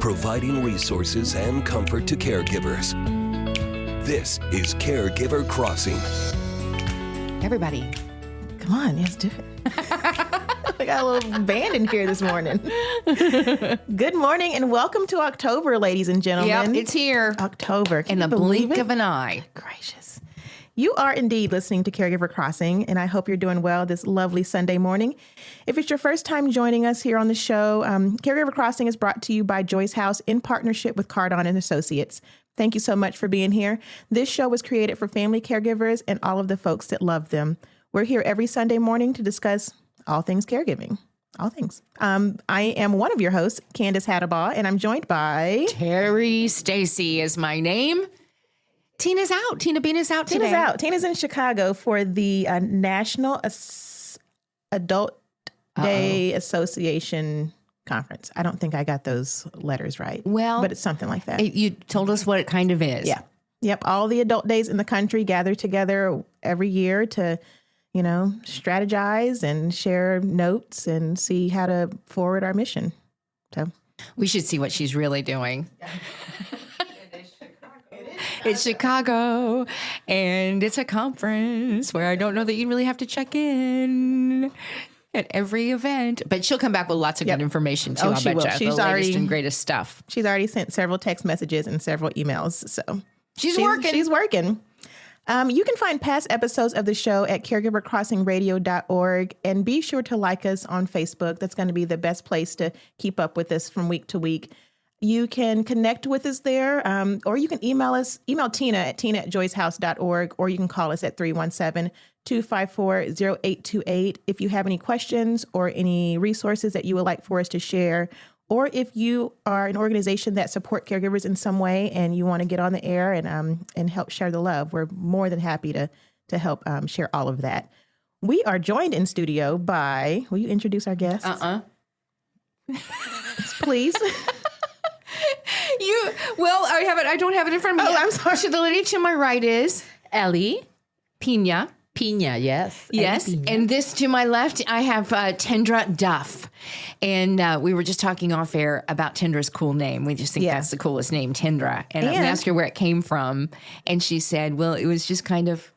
providing resources and comfort to caregivers. This is Caregiver Crossing. Everybody, come on, let's do it. We got a little band in here this morning. Good morning and welcome to October, ladies and gentlemen. Yep, it's here. October. In the blink of an eye. Gracious. You are indeed listening to Caregiver Crossing, and I hope you're doing well this lovely Sunday morning. If it's your first time joining us here on the show, Caregiver Crossing is brought to you by Joyce House in partnership with Cardon and Associates. Thank you so much for being here. This show was created for family caregivers and all of the folks that love them. We're here every Sunday morning to discuss all things caregiving. All things. I am one of your hosts, Candace Hattabaugh, and I'm joined by... Terry Stacy is my name. Tina's out. Tina Bean is out today. Tina's out. Tina's in Chicago for the National Adult Day Association Conference. I don't think I got those letters right. Well, but it's something like that. You told us what it kind of is. Yeah. Yep. All the adult days in the country gather together every year to, strategize and share notes and see how to forward our mission. So we should see what she's really doing. It's Chicago, and it's a conference where I don't know that you really have to check in at every event. But she'll come back with lots of good information, too. She will. She's the already, latest and greatest stuff. She's already sent several text messages and several emails. So she's working. She's working. You can find past episodes of the show at caregivercrossingradio.org, and be sure to like us on Facebook. That's going to be the best place to keep up with us from week to week. You can connect with us there, or you can email Tina at tina@joycehouse.org, or you can call us at 317-254-0828 if you have any questions or any resources that you would like for us to share. Or if you are an organization that support caregivers in some way and you want to get on the air and help share the love, we're more than happy to help share all of that. We are joined in studio by, will you introduce our guests? Please. I don't have it in front of me. Oh, I'm sorry. So the lady to my right is Ellie Pina. Pina, yes. Yes. Pina. And this to my left, I have Tendra Duff. And we were just talking off air about Tendra's cool name. We just think that's the coolest name, Tendra. And I asked her where it came from. And she said, well, it was just kind of.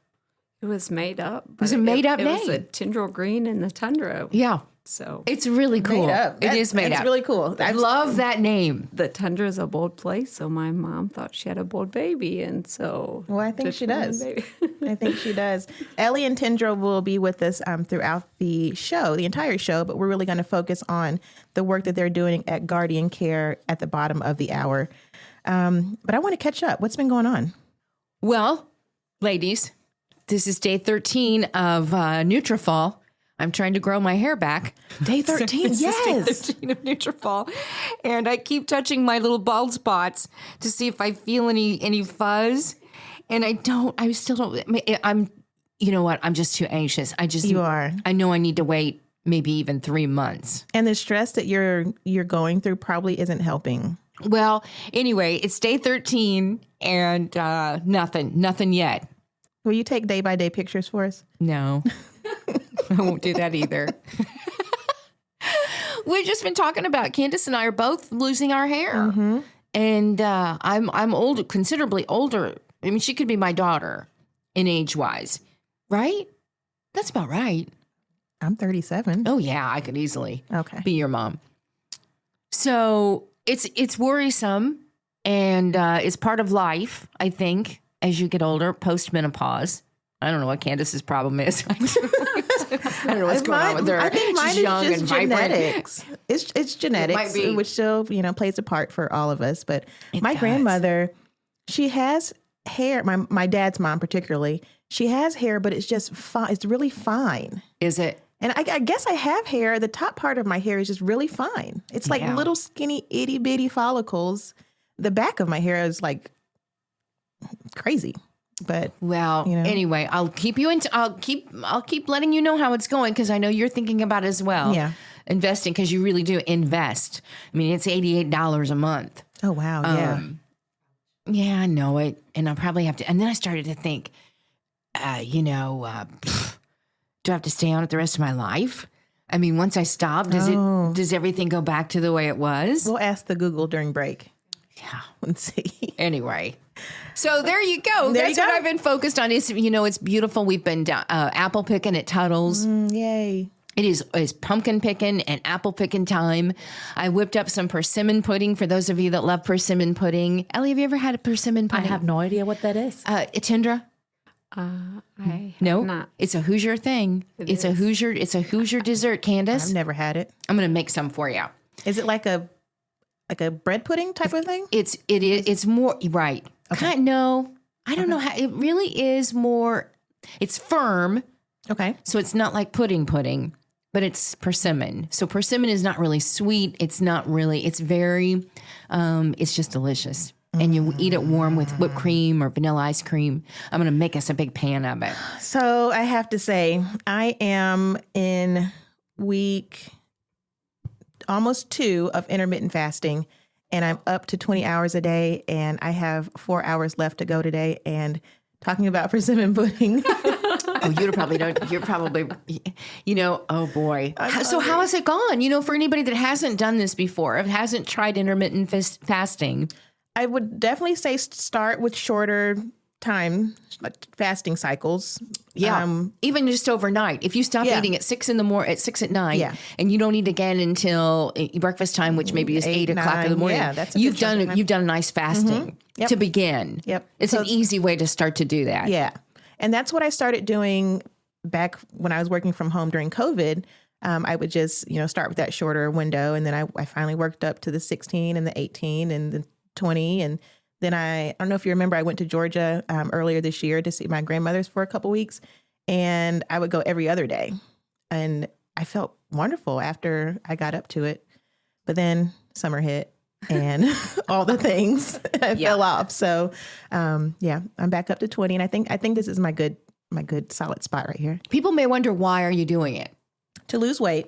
It was made up. It was a made up name. It was a tendril green in the tundra. Yeah. So it's really cool. It is made up. It's really cool. I love that name. The tundra is a bold place, so my mom thought she had a bold baby, and so. Well, I think she does. I think she does. Ellie and Tendra will be with us throughout the show, the entire show, but we're really going to focus on the work that they're doing at Guardian Care at the bottom of the hour. But I want to catch up. What's been going on? Well, ladies, this is day 13 of Nutrafol. I'm trying to grow my hair back. Day 13, yes. Day 13 of Nutrafol. And I keep touching my little bald spots to see if I feel any fuzz. And I still don't, you know what? I'm just too anxious. You are. I know I need to wait maybe even 3 months. And the stress that you're going through probably isn't helping. Well, anyway, it's day 13 and nothing yet. Will you take day-by-day pictures for us? No. I won't do that either. We've just been talking about Candace and I are both losing our hair. Mm-hmm. And I'm older, considerably older. I mean, she could be my daughter in age-wise, right? That's about right. I'm 37. Oh, yeah, I could easily be your mom. So it's worrisome, and it's part of life, I think, as you get older, post-menopause. I don't know what Candace's problem is. I don't know what's going on with her. I think mine She's young is just and vibrant. genetics. It's genetics, which still plays a part for all of us. But my grandmother, she has hair. My dad's mom particularly, she has hair, but it's just fine. It's really fine. Is it? And I guess I have hair. The top part of my hair is just really fine. It's like little skinny itty bitty follicles. The back of my hair is like crazy. But anyway, I'll keep letting you know how it's going, because I know you're thinking about it as well. Yeah, investing, because you really do invest. I mean, it's $88 a month. Oh wow, yeah, I know it, and I'll probably have to. And then I started to think, do I have to stay on it the rest of my life? I mean, once I stop, does everything go back to the way it was? We'll ask the Google during break. Yeah. Let's see. Anyway, so there you go. There That's you what go. I've been focused on. Is it's beautiful. We've been apple picking at Tuttle's. Yay. It's pumpkin picking and apple picking time. I whipped up some persimmon pudding for those of you that love persimmon pudding. Ellie, have you ever had a persimmon I pudding? have no idea what that is. Tindra? I No, have not. it's a Hoosier thing. It's a Hoosier dessert. Candace, I've never had it. I'm gonna make some for you. Is it like a bread pudding type of thing? It's more right. No, I don't know how. It really is more. It's firm, Okay. so it's not like pudding, but it's persimmon. So persimmon is not really sweet. It's not really. It's very. It's just delicious. And you eat it warm with whipped cream or vanilla ice cream. I'm going to make us a big pan of it. So I have to say, I am in week almost 2 of intermittent fasting, and I'm up to 20 hours a day, and I have 4 hours left to go today. And talking about persimmon pudding. Oh, you probably don't. You're probably, oh boy. So how has it gone? For anybody that hasn't done this before, hasn't tried intermittent fasting. I would definitely say start with shorter time fasting cycles. Yeah, even just overnight. If you stop eating at 6 at 6 at night, and you don't eat again until breakfast time, which maybe is 8 o'clock in the morning. Yeah, that's a you've good chunk of time. you've done a nice fasting to begin. Yep. It's an easy way to start to do that. Yeah. And that's what I started doing back when I was working from home during COVID. I would just, start with that shorter window. And then I finally worked up to the 16 and the 18 and the 20. And then I don't know if you remember, I went to Georgia earlier this year to see my grandmother's for a couple weeks. And I would go every other day. And I felt wonderful after I got up to it. But then summer hit and all the things fell off. So, I'm back up to 20. And I think this is my good solid spot right here. People may wonder, why are you doing it? To lose weight.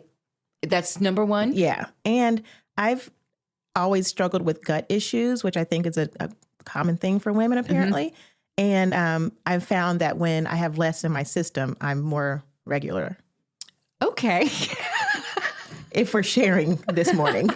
That's number one. Yeah. And I've always struggled with gut issues, which I think is a common thing for women, apparently. And I've found that when I have less in my system, I'm more regular. Okay. If we're sharing this morning.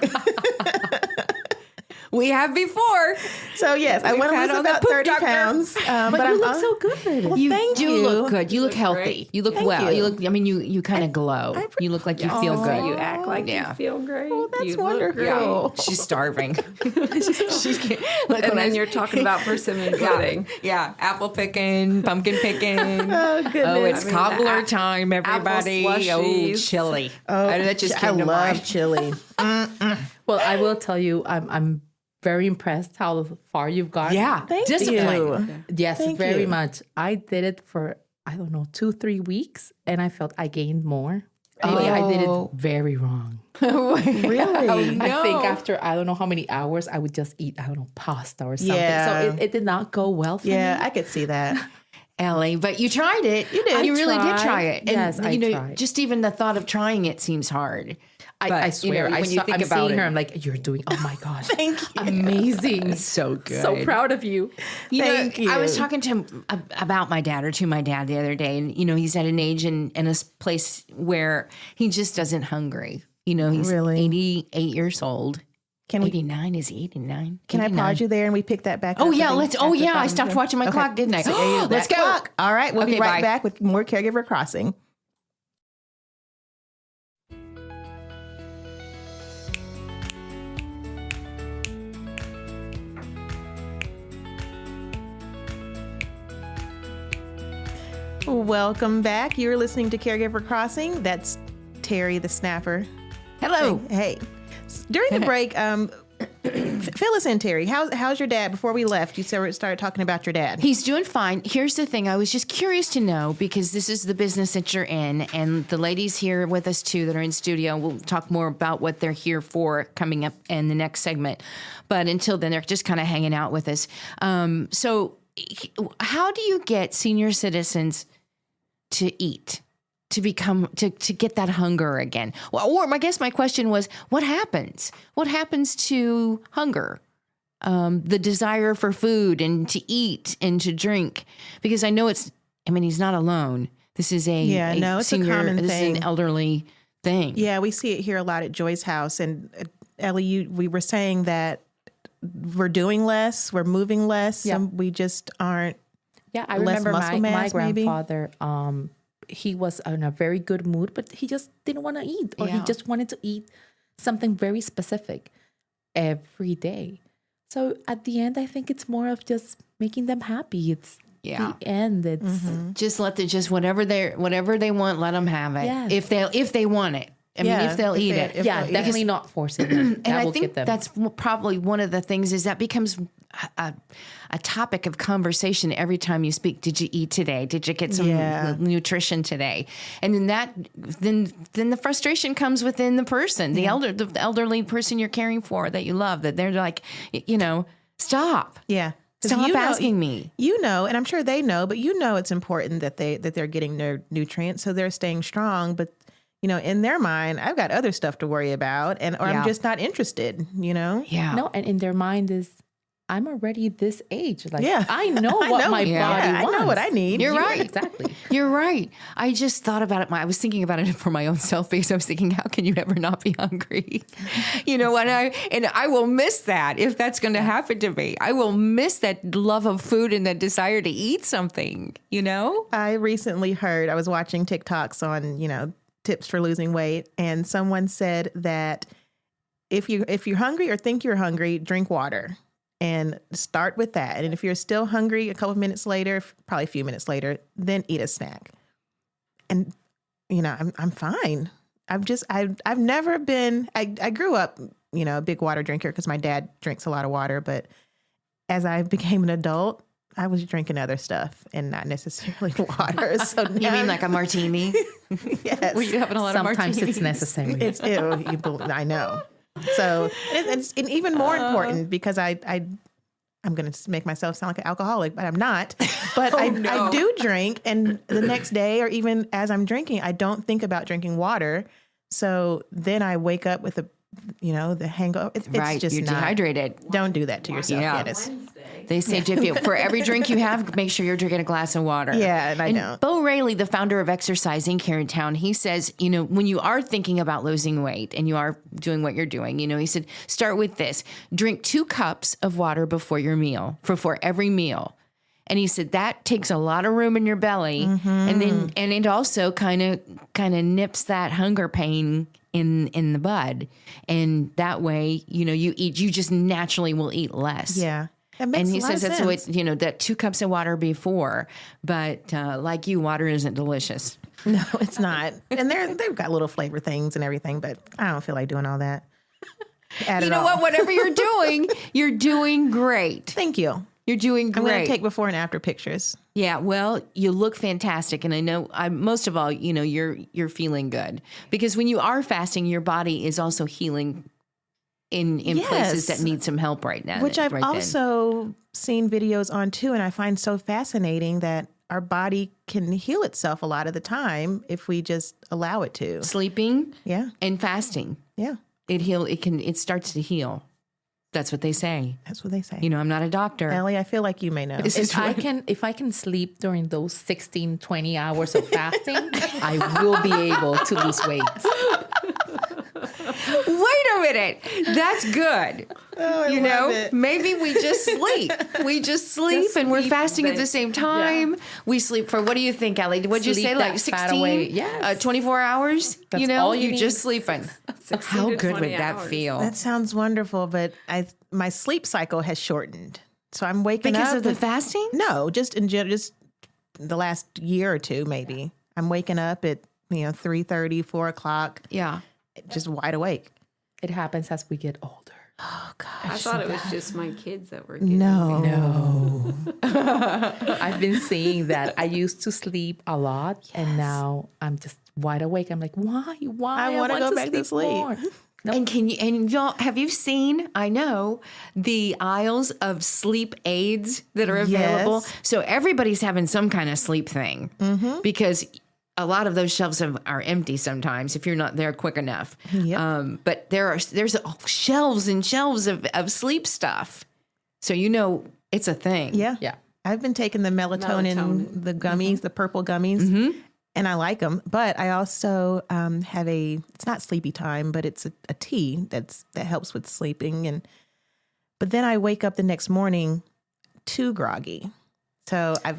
We have before. So yes, I want to lose about 30 pounds. But you look so good. Well, You thank do you. look good. You look healthy. great. You look Thank well. you. You look. I mean, you kind of glow. You look like you feel good. You act like Yeah. you feel great. Oh, that's You look wonderful. great. She's starving. She's look, And then you're talking about persimmon pudding. Yeah, apple picking, pumpkin picking. Oh, goodness. Oh, it's I mean, cobbler time, everybody. Oh, slushies. chili. Oh, That just I came to love mind. chili. Well, I will tell you, I'm very impressed how far you've gone. Yeah, Thank discipline. you. Yes, Thank very you. much. I did it for, 2-3 weeks, and I felt I gained more. Maybe I did it very wrong. Really? I think after, I don't know how many hours, I would just eat, pasta or something. Yeah. So it did not go well for Yeah, me. I could see that. Ellie, but you tried it. You did. You really did tried. try it. And, Yes, I tried. just even the thought of trying it seems hard. I swear, when you think I'm about seeing her, it. I'm like, you're doing, oh my gosh. Thank you. Amazing. So good. So proud of you. Thank you. I was talking to him about my dad to my dad the other day, and he's at an age and a place where he just doesn't hungry. He's Really? 88 years old. Can we? 89 is he 89? Can I 89? pause you there and we pick that back Oh up? yeah, at the- let's. at Oh the yeah, I bottom stopped here? watching my Okay. clock, didn't I? So, yeah, Let's that go. clock. All right, we'll be Okay, right bye. back with more Caregiver Crossing. Welcome back. You're listening to Caregiver Crossing. That's Terry the Snapper. Hello. Hey. During the break, fill us in, Terry. How's your dad? Before we left, you started talking about your dad. He's doing fine. Here's the thing. I was just curious to know, because this is the business that you're in, and the ladies here with us too that are in studio. We'll talk more about what they're here for coming up in the next segment. But until then, they're just kind of hanging out with us. So how do you get senior citizens to eat, to get that hunger again? Well, or I guess my question was, what happens? What happens to hunger? The desire for food and to eat and to drink, because I know he's not alone. This is it's senior, a common this thing. is an elderly thing. Yeah, we see it here a lot at Joy's house. And Ellie, we were saying that we're doing less, we're moving less, Yeah. and we just aren't. Yeah, I Less remember muscle my mass, maybe? grandfather, he was in a very good mood, but he just didn't want to eat, or he Yeah. just wanted to eat something very specific every day. So at the end, I think it's more of just making them happy. It's Yeah. the end. It's Just let whatever they want, let them have it. Yes. If they want it. I mean, Yeah, if they'll if eat they- it. if yeah, they'll eat definitely not forcing them. And That I will think get them. that's probably one of the things is that becomes a topic of conversation every time you speak. Did you eat today? Did you get some Yeah. nutrition today? And then the frustration comes within the person, the elderly person you're caring for that you love, that they're like, stop. Yeah. 'Cause Stop you know- asking me. You know, and I'm sure they know, but it's important that they're getting their nutrients, so they're staying strong. But in their mind, I've got other stuff to worry about, or Yeah. I'm just not interested. Yeah. No, and in their mind is, I'm already this age. Like, Yeah. I know what my body I wants. know what I need. You're right. Exactly. You're right. I just thought about it. I was thinking about it for my own self because I was thinking, how can you ever not be hungry? And I will miss that if that's going to happen to me. I will miss that love of food and that desire to eat something, I recently heard, I was watching TikToks on, tips for losing weight, and someone said that if you're hungry or think you're hungry, drink water and start with that. And if you're still hungry a couple of minutes later, probably a few minutes later, then eat a snack. And I'm fine. I've never been, I grew up, a big water drinker because my dad drinks a lot of water, but as I became an adult, I was drinking other stuff and not necessarily water. So You mean like a martini? yes, Were you having a lot of Sometimes martinis? it's necessary. it's I know. So it's even more important because I'm going to make myself sound like an alcoholic, but I'm not. But I do drink, and the next day or even as I'm drinking, I don't think about drinking water. So then I wake up with the hangover. It's Right. just You're not. dehydrated. Don't do that to yourself, Yeah. Candace. They say for every drink you have, make sure you're drinking a glass of water. Yeah, and I don't. Bo Rayleigh, the founder of Exercise Inc. here in town, he says, when you are thinking about losing weight and you are doing what you're doing, he said, start with this. Drink 2 cups of water before your meal, for every meal. And he said that takes a lot of room in your belly, and it also kind of nips that hunger pain in the bud, and that way you just naturally will eat less. Yeah. That makes And he a lot says of that's sense. what that 2 cups of water before, but like you, water isn't delicious. No, it's not. And they've got little flavor things and everything, but I don't feel like doing all that. You know what? Whatever you're doing great. Thank you. You're doing I'm going great. to take before and after pictures. Yeah, well, you look fantastic, and I know. Most of all, you're feeling good because when you are fasting, your body is also healing in places Yes. that need some help right now. Which I've right then. also seen videos on too, and I find so fascinating that our body can heal itself a lot of the time if we just allow it to. Sleeping Yeah, and fasting, yeah, it starts to heal. That's what they say. that's what they say. I'm not a doctor. Ellie, I feel like you may know. If I can sleep during those 16, 20 hours of fasting, I will be able to lose weight. Wait a minute. That's good. love it. Maybe we just sleep. We just sleep and we're sleep, fasting at the same time. We sleep for, what do you think, Ellie? What'd you Sleep say? that Like fat 16? away. Yes. 24 hours? That's all you you're need. just sleeping. 16 How to good 20 would that hours. feel? That sounds wonderful, but my sleep cycle has shortened, so I'm waking Because up of the at- fasting? No, just in general, just the last year or two, maybe. I'm waking up at 3:30, 4 o'clock, Yeah. just wide awake. It happens as we get older. Oh gosh. I thought it was just my kids that were getting No. I've been seeing that. I used to sleep a lot, and now I'm just wide awake. I'm like, why? I wanna go back to sleep. more. And y'all, have you seen, I know, the aisles of sleep aids that are available? Yes. So everybody's having some kind of sleep thing because a lot of those shelves are empty sometimes if you're not there quick enough. Yep. But there's shelves and shelves of sleep stuff. So it's a thing. Yeah. Yeah. I've been taking the melatonin, Melatonin. the gummies, the purple gummies. and I like them. But I also have it's not sleepy time, but it's a tea that helps with sleeping. But then I wake up the next morning too groggy. So I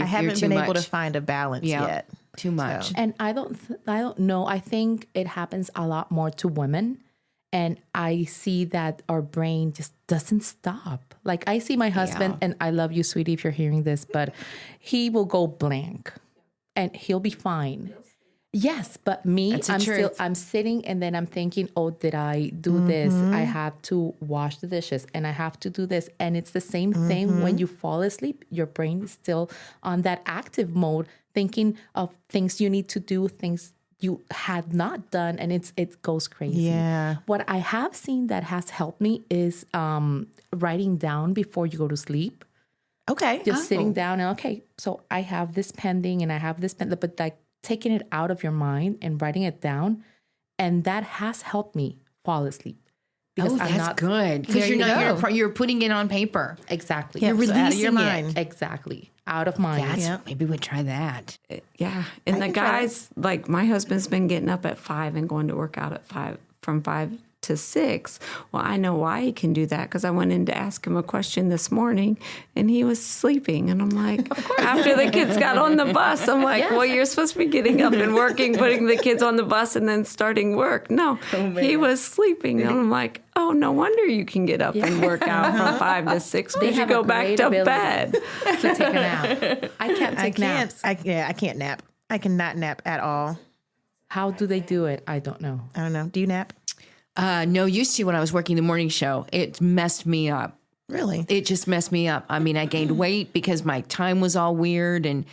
haven't been able to find a balance yet. Too much. So. And I don't know. I think it happens a lot more to women. And I see that our brain just doesn't stop. Like I see my husband, and I love you, sweetie, if you're hearing this, but he will go blank and he'll be fine. Yes, but me, I'm sitting and then I'm thinking, oh, did I do this? I have to wash the dishes and I have to do this. And it's the same thing when you fall asleep. Your brain is still on that active mode, thinking of things you need to do, things you had not done, and it goes crazy. Yeah. What I have seen that has helped me is writing down before you go to sleep. Okay. Just sitting down and, okay, so I have this pending and I have this pending, but like taking it out of your mind and writing it down. And that has helped me fall asleep. Because that's not good. Because you're putting it on paper. Exactly. Yeah, You're so out of releasing your mind. it. Exactly. Out of mind. Maybe we'd try that. Yeah. And the guys, like my husband's been getting up at 5 and going to work out at 5, from 5 to 6. Well, I know why he can do that because I went in to ask him a question this morning and he was sleeping. And I'm like, after the kids got on the bus, I'm like, well, you're supposed to be getting up and working, putting the kids on the bus and then starting work. No, he was sleeping. And I'm like, oh, no wonder you can get up and work out from 5 to 6 because you go back to bed. To take a nap. I can't take naps. I can't nap. I cannot nap at all. How do they do it? I don't know. I don't know. Do you nap? No, used to when I was working the morning show. It messed me up. Really? It just messed me up. I mean, I gained weight because my time was all weird. And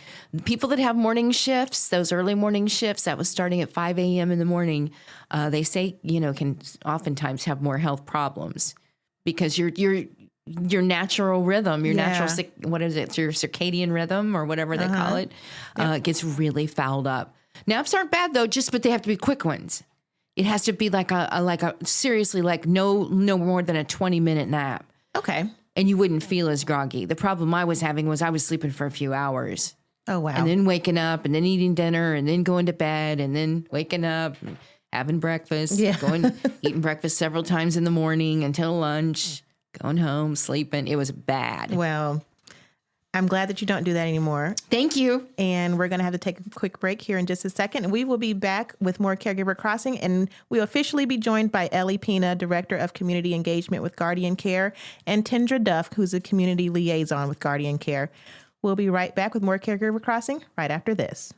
people that have morning shifts, those early morning shifts, that was starting at 5 a.m. in the morning, they say, can oftentimes have more health problems because your natural rhythm, your natural, what is it? Your circadian rhythm or whatever they call it, gets really fouled up. Naps aren't bad though, but they have to be quick ones. It has to be like a seriously, like no more than a 20-minute nap. Okay. And you wouldn't feel as groggy. The problem I was having was I was sleeping for a few hours. Oh, wow. And then waking up and then eating dinner and then going to bed and then waking up and having breakfast, eating breakfast several times in the morning until lunch, going home, sleeping. It was bad. Well, I'm glad that you don't do that anymore. Thank you. And we're going to have to take a quick break here in just a second. And we will be back with more Caregiver Crossing. And we'll officially be joined by Ellie Pina, Director of Community Engagement with Guardian Care, and Tendra Duff, who's a Community Liaison with Guardian Care. We'll be right back with more Caregiver Crossing right after this.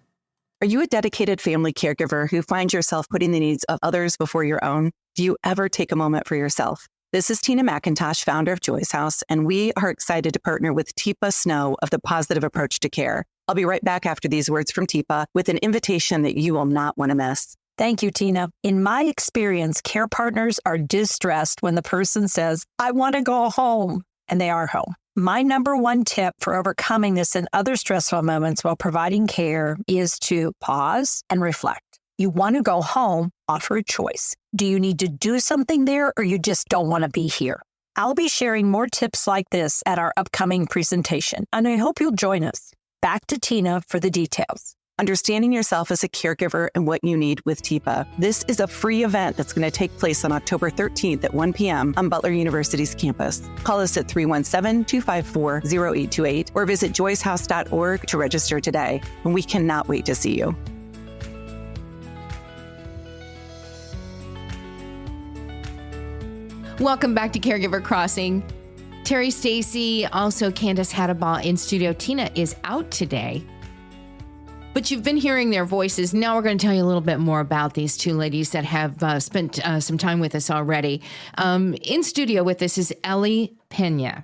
Are you a dedicated family caregiver who finds yourself putting the needs of others before your own? Do you ever take a moment for yourself? This is Tina McIntosh, founder of Joy's House, and we are excited to partner with Teepa Snow of the Positive Approach to Care. I'll be right back after these words from Teepa with an invitation that you will not want to miss. Thank you, Tina. In my experience, care partners are distressed when the person says, I want to go home, and they are home. My number one tip for overcoming this and other stressful moments while providing care is to pause and reflect. You want to go home, offer a choice. Do you need to do something there or you just don't want to be here? I'll be sharing more tips like this at our upcoming presentation, and I hope you'll join us. Back to Tina for the details. Understanding yourself as a caregiver and what you need with Teepa. This is a free event that's going to take place on October 13th at 1 p.m. on Butler University's campus. Call us at 317-254-0828 or visit joyshouse.org to register today. And we cannot wait to see you. Welcome back to Caregiver Crossing. Terry Stacy, also Candace Hadabah in studio. Tina is out today. But you've been hearing their voices. Now we're going to tell you a little bit more about these two ladies that have spent some time with us already. In studio with us is Ellie Pena.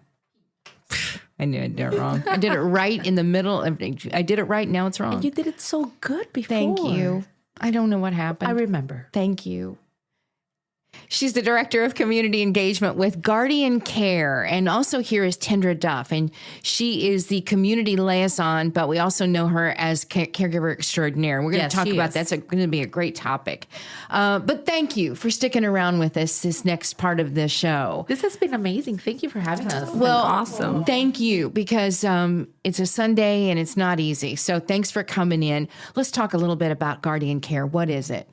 I knew I did it wrong. I did it right in the middle. I did it right. Now it's wrong. You did it so good before. Thank you. I don't know what happened. I remember. Thank you. She's the Director of Community Engagement with Guardian Care. And also here is Tendra Duff. And she is the community liaison, but we also know her as caregiver extraordinaire. We're going to talk about that. That's going to be a great topic. But thank you for sticking around with us this next part of the show. This has been amazing. Thank you for having us. Well, awesome. Thank you, because it's a Sunday and it's not easy. So thanks for coming in. Let's talk a little bit about Guardian Care. What is it?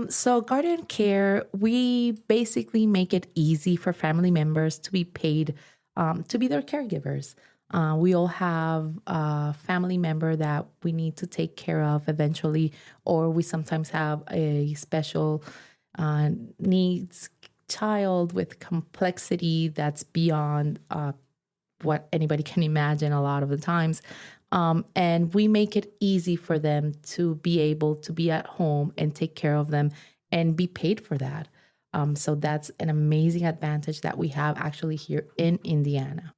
So Guardian Care, we basically make it easy for family members to be paid to be their caregivers. We all have a family member that we need to take care of eventually, or we sometimes have a special needs child with complexity that's beyond what anybody can imagine a lot of the times. And we make it easy for them to be able to be at home and take care of them and be paid for that. So that's an amazing advantage that we have actually here in Indiana.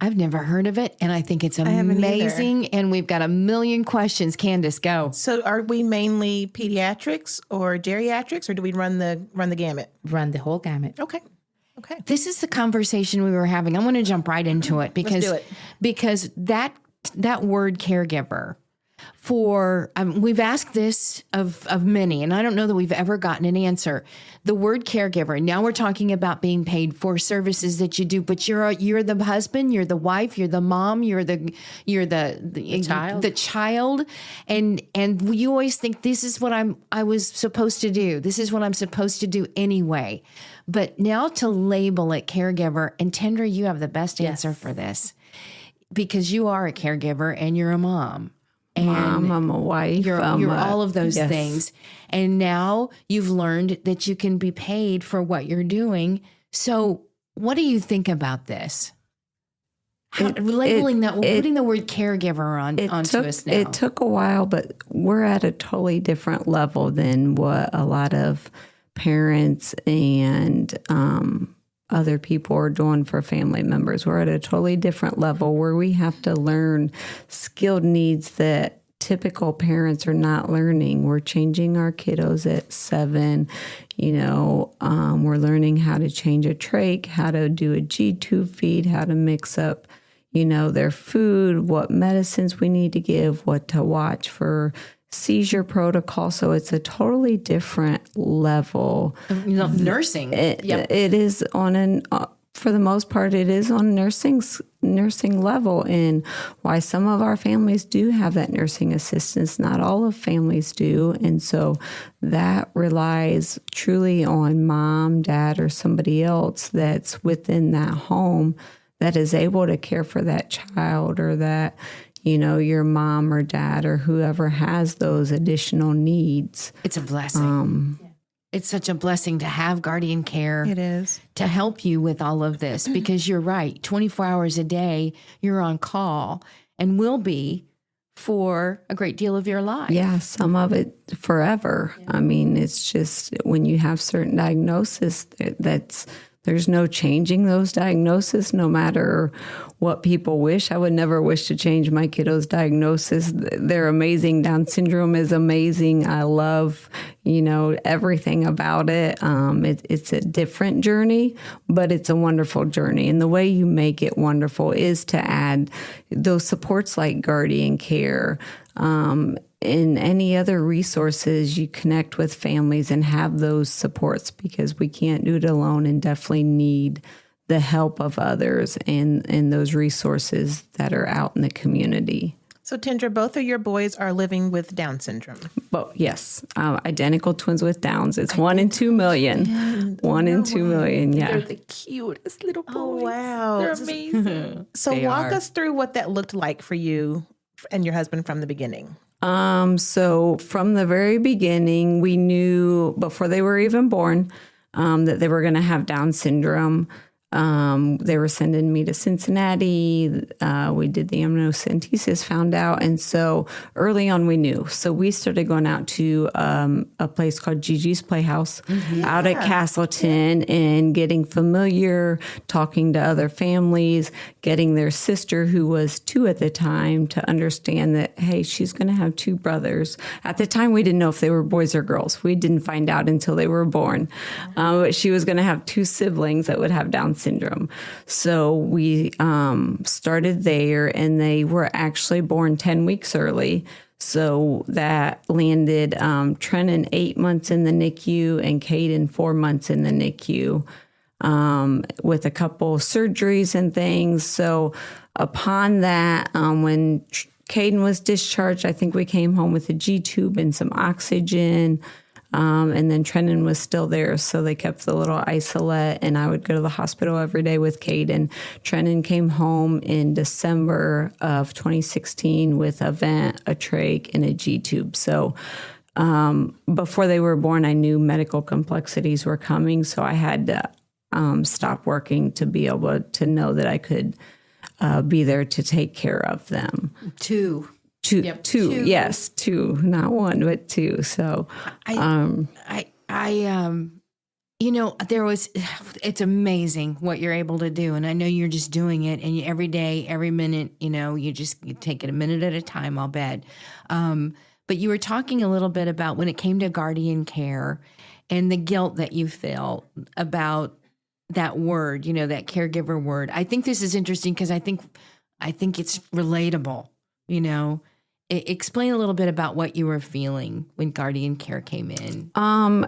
I've never heard of it, and I think it's amazing. And we've got a million questions. Candace, go. So are we mainly pediatrics or geriatrics, or do we run the gamut? Run the whole gamut. Okay. This is the conversation we were having. I want to jump right into it because do it. because that word caregiver, we've asked this of many, and I don't know that we've ever gotten an answer. The word caregiver. Now we're talking about being paid for services that you do, but you're the husband, you're the wife, you're the mom, you're the child. the child, and you always think this is what I was supposed to do. This is what I'm supposed to do anyway. But now to label it caregiver, and Tendra, you have the best answer for this, because you are a caregiver and you're a mom. And I'm a wife. You're all of those things. And now you've learned that you can be paid for what you're doing. So what do you think about this? Putting the word caregiver onto us now. It took a while, but we're at a totally different level than what a lot of parents and other people are doing for family members. We're at a totally different level where we have to learn skilled needs that typical parents are not learning. We're changing our kiddos at 7. We're learning how to change a trach, how to do a G-tube feed, how to mix up, their food, what medicines we need to give, what to watch for seizure protocol. So it's a totally different level of nursing. It is for the most part, it is on nursing level. And why some of our families do have that nursing assistance, not all of families do. And so that relies truly on mom, dad, or somebody else that's within that home that is able to care for that child, or that your mom or dad or whoever has those additional needs. It's a blessing. It's such a blessing to have Guardian Care. It is. To help you with all of this, because you're right. 24 hours a day, you're on call and will be for a great deal of your life. Yeah, some of it forever. Yeah. I mean, it's just when you have certain diagnosis, there's no changing those diagnoses, no matter what people wish. I would never wish to change my kiddo's diagnosis. They're amazing. Down syndrome is amazing. I love, everything about it. It's a different journey, but it's a wonderful journey. And the way you make it wonderful is to add those supports like Guardian Care, in any other resources. You connect with families and have those supports, because we can't do it alone and definitely need the help of others and those resources that are out in the community. So Tendra, both of your boys are living with Down syndrome. But yes, identical twins with Downs. It's 1 in 2 million. 1 in 2 million, yeah. They're the cutest little boys. Oh, wow. They're amazing. So walk us through what that looked like for you and your husband from the beginning. So from the very beginning, we knew before they were even born that they were going to have Down syndrome. They were sending me to Cincinnati. We did the amniocentesis, found out. And so early on we knew. So we started going out to a place called Gigi's Playhouse out at Castleton and getting familiar, talking to other families, getting their sister, who was 2 at the time, to understand that, hey, she's going to have 2 brothers. At the time, we didn't know if they were boys or girls. We didn't find out until they were born. But she was going to have 2 siblings that would have Down syndrome. So we started there, and they were actually born 10 weeks early. So that landed Trenton 8 months in the NICU and Caden 4 months in the NICU with a couple surgeries and things. So upon that, when Caden was discharged, I think we came home with a G-tube and some oxygen. And then Trenton was still there, so they kept the little isolate, and I would go to the hospital every day with Caden. Trenton came home in December of 2016 with a vent, a trach, and a G-tube. So before they were born, I knew medical complexities were coming, so I had to stop working to be able to know that I could be there to take care of them. Two. Two, yes, 2, not 1, but 2. So, it's amazing what you're able to do. And I know you're just doing it, and every day, every minute, you take it a minute at a time, I'll bet. But you were talking a little bit about when it came to guardian care and the guilt that you feel about that word, that caregiver word. I think this is interesting because I think it's relatable, Explain a little bit about what you were feeling when guardian care came in.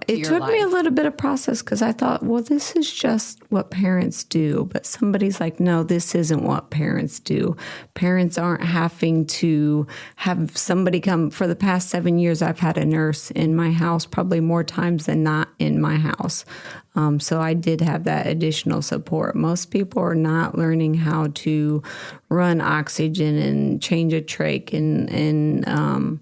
It took me a little bit of process because I thought, well, this is just what parents do. But somebody's like, no, this isn't what parents do. Parents aren't having to have somebody come. For the past 7 years, I've had a nurse in my house, probably more times than not in my house. So I did have that additional support. Most people are not learning how to run oxygen and change a trach and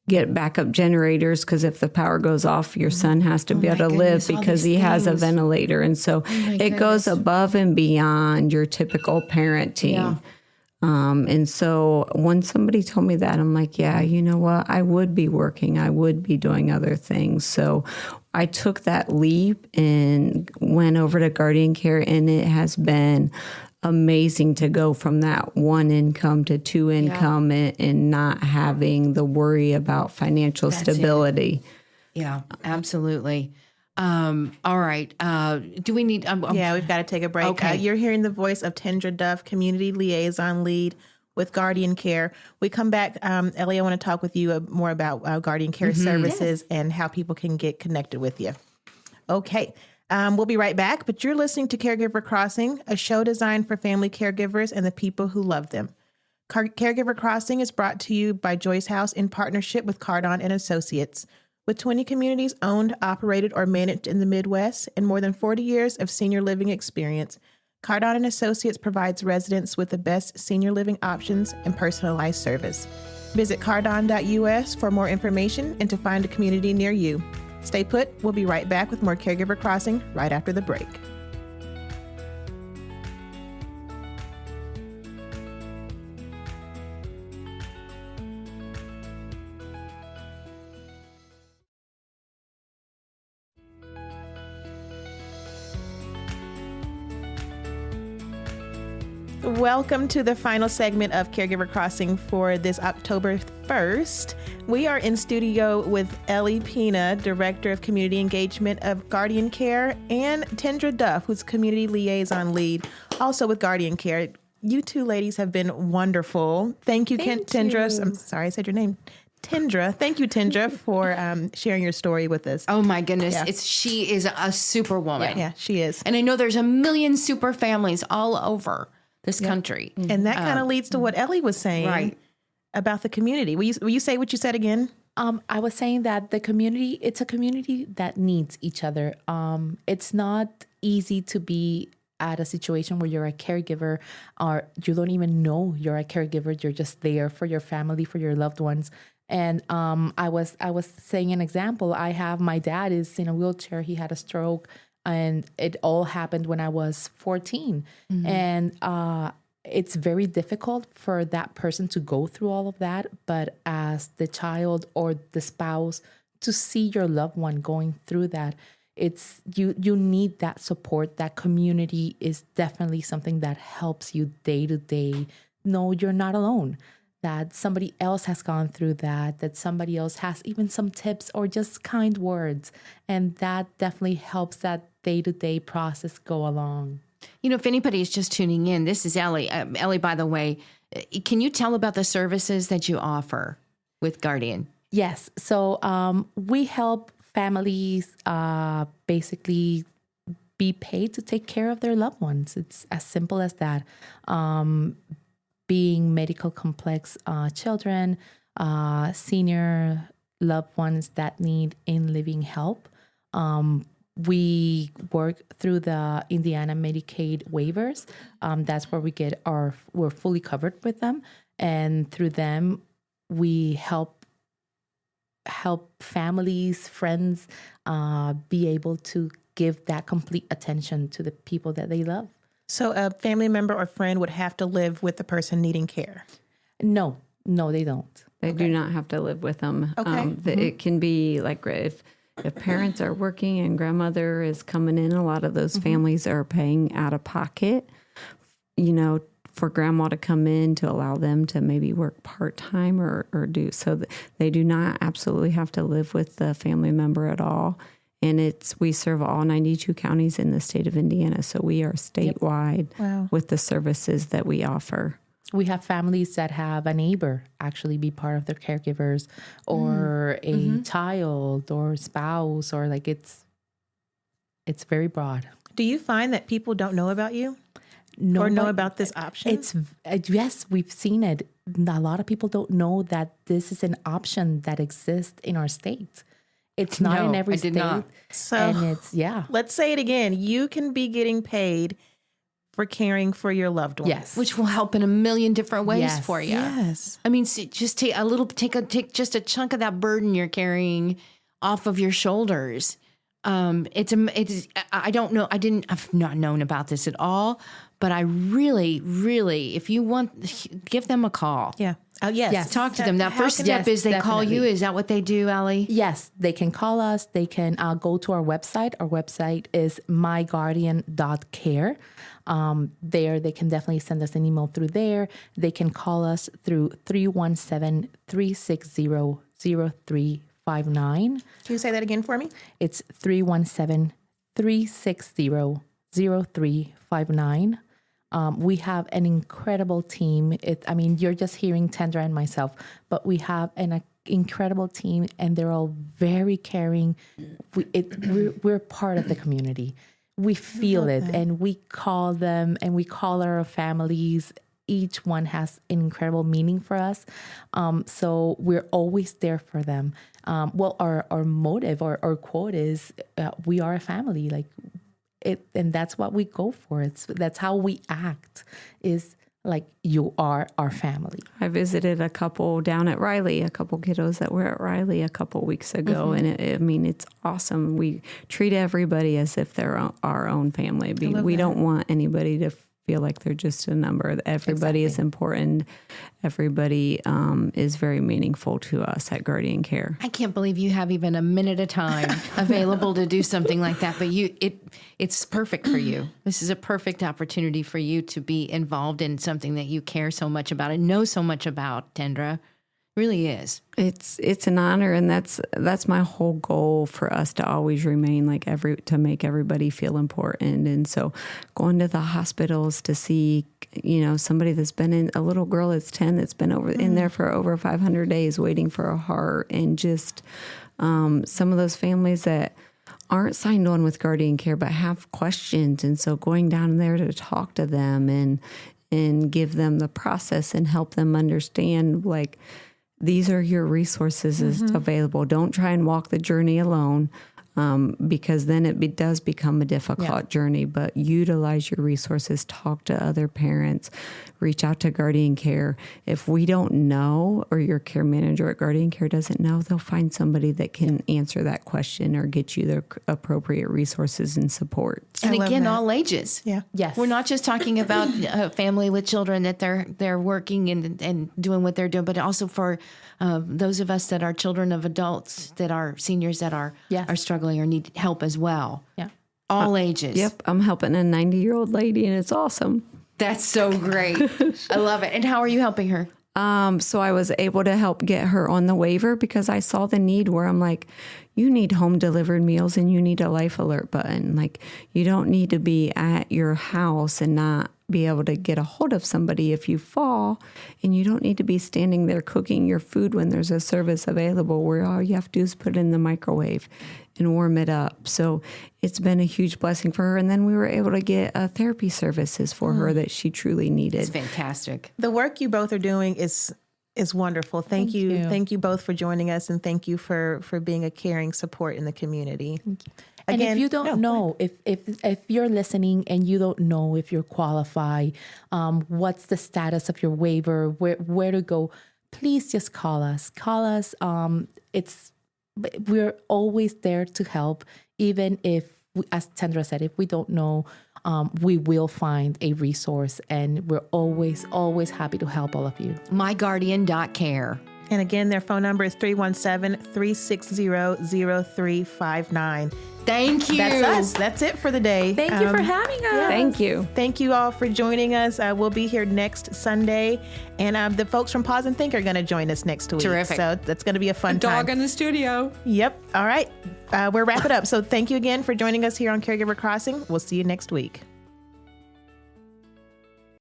get backup generators, because if the power goes off, your son has to be able to live because he has a ventilator. And so it goes above and beyond your typical parenting. Yeah. And so when somebody told me that, I'm like, yeah, you know what? I would be working. I would be doing other things. So I took that leap and went over to guardian care, and it has been amazing to go from that 1 income to 2 income and not having the worry about financial stability. Yeah, absolutely. All right. Do we need... Yeah, we've got to take a break. Okay. You're hearing the voice of Tendra Duff, Community Liaison Lead with Guardian Care. We come back, Ellie, I want to talk with you more about Guardian Care services and how people can get connected with you. Okay. We'll be right back, but you're listening to Caregiver Crossing, a show designed for family caregivers and the people who love them. Caregiver Crossing is brought to you by Joyce House in partnership with Cardon and Associates. With 20 communities owned, operated, or managed in the Midwest and more than 40 years of senior living experience, Cardon and Associates provides residents with the best senior living options and personalized service. Visit cardon.us for more information and to find a community near you. Stay put. We'll be right back with more Caregiver Crossing right after the break. Welcome to the final segment of Caregiver Crossing for this October 1st. We are in studio with Ellie Pina, Director of Community Engagement of Guardian Care, and Tendra Duff, who's Community Liaison Lead, also with Guardian Care. You two ladies have been wonderful. Thank you, Tendra. I'm sorry, I said your name. Tendra. Thank you, Tendra, for sharing your story with us. Oh my goodness. Yeah. She is a superwoman. Yeah, she is. And I know there's a million super families all over this country. And that kind of leads to what Ellie was saying about the community. Will you say what you said again? I was saying that the community, it's a community that needs each other. It's not easy to be at a situation where you're a caregiver or you don't even know you're a caregiver. You're just there for your family, for your loved ones. And I was saying an example. I have my dad is in a wheelchair. He had a stroke And it all happened when I was 14. And it's very difficult for that person to go through all of that. But as the child or the spouse, to see your loved one going through that, it's you need that support. That community is definitely something that helps you day to day. No, you're not alone. That somebody else has gone through that somebody else has even some tips or just kind words. And that definitely helps that day-to-day process go along. You know, if anybody is just tuning in, this is Ellie. Ellie, by the way, can you tell about the services that you offer with Guardian? Yes. So we help families basically be paid to take care of their loved ones. It's as simple as that. Being medical complex children, senior loved ones that need in-living help. We work through the Indiana Medicaid waivers. That's where we're fully covered with them. And through them, we help families, friends be able to give that complete attention to the people that they love. So a family member or friend would have to live with the person needing care? No, they don't. They do not have to live with them. Okay. It can be like if parents are working and grandmother is coming in, a lot of those families are paying out of pocket, for grandma to come in to allow them to maybe work part-time or do. So they do not absolutely have to live with the family member at all. And we serve all 92 counties in the state of Indiana. So we are statewide with the services that we offer. We have families that have a neighbor actually be part of their caregivers, or a child or spouse, or like it's very broad. Do you find that people don't know about you? No, or know about this option? It's yes, we've seen it. A lot of people don't know that this is an option that exists in our state. It's not in every state. Not. So and it's, let's say it again. You can be getting paid for caring for your loved ones. Yes. Which will help in a million different ways for you. Yes. I mean, just take just a chunk of that burden you're carrying off of your shoulders. I don't know. I've not known about this at all, but I really, really, if you want, give them a call. Yeah. Yes. Talk to them. That first step is they call you. Is that what they do, Ellie? Yes, they can call us. They can go to our website. Our website is myguardian.care. There, they can definitely send us an email through there. They can call us through 317-360-0359. Can you say that again for me? It's 317-360-0359. We have an incredible team. You're just hearing Tendra and myself, but we have an incredible team, and they're all very caring. We're part of the community. We feel it, and we call them, and we call our families. Each one has an incredible meaning for us. So we're always there for them. Our motive, our quote is, we are a family. And that's what we go for. That's how we act, is like, you are our family. I visited a couple down at Riley, a couple kiddos that were at Riley a couple weeks ago. And it's awesome. We treat everybody as if they're our own family. We don't want anybody to feel like they're just a number. Everybody is important. Everybody is very meaningful to us at Guardian Care. I can't believe you have even a minute of time available to do something like that, but it's perfect for you. This is a perfect opportunity for you to be involved in something that you care so much about and know so much about, Tendra. Really is. It's an honor, and that's my whole goal, for us to always remain to make everybody feel important. And so going to the hospitals to see, somebody that's been a little girl that's 10 that's been in there for over 500 days waiting for a heart, and just some of those families that aren't signed on with Guardian Care but have questions, and so going down there to talk to them and give them the process and help them understand, these are your resources available. Don't try and walk the journey alone. because then it does become a difficult journey. But utilize your resources, talk to other parents, reach out to Guardian Care. If we don't know, or your care manager at Guardian Care doesn't know, they'll find somebody that can answer that question or get you the appropriate resources and support. And again, all ages. Yeah. Yes. We're not just talking about a family with children that they're working and doing what they're doing, but also for those of us that are children of adults, that are seniors that are struggling or need help as well. Yeah. All ages. Yep, I'm helping a 90-year-old lady, and it's awesome. That's so great. I love it. And how are you helping her? So I was able to help get her on the waiver because I saw the need where I'm like, you need home delivered meals and you need a life alert button. Like, you don't need to be at your house and not be able to get a hold of somebody if you fall, and you don't need to be standing there cooking your food when there's a service available where all you have to do is put it in the microwave and warm it up. So it's been a huge blessing for her. And then we were able to get therapy services for her that she truly needed. It's fantastic. The work you both are doing is wonderful. Thank you. Thank you both for joining us, and thank you for being a caring support in the community. And if you don't know, if you're listening and you don't know if you're qualified, what's the status of your waiver, where to go, please just call us. We're always there to help. Even if, as Tendra said, if we don't know, we will find a resource, and we're always happy to help all of you. MyGuardian.care. And again, their phone number is 317-360-0359. Thank you. That's us. That's it for the day. Thank you for having us. Yes. Thank you. Thank you all for joining us. We'll be here next Sunday. And the folks from Pause and Think are going to join us next week. Terrific. So that's going to be a fun time. Dog in the studio. Yep. All right. We're wrapping up. So thank you again for joining us here on Caregiver Crossing. We'll see you next week.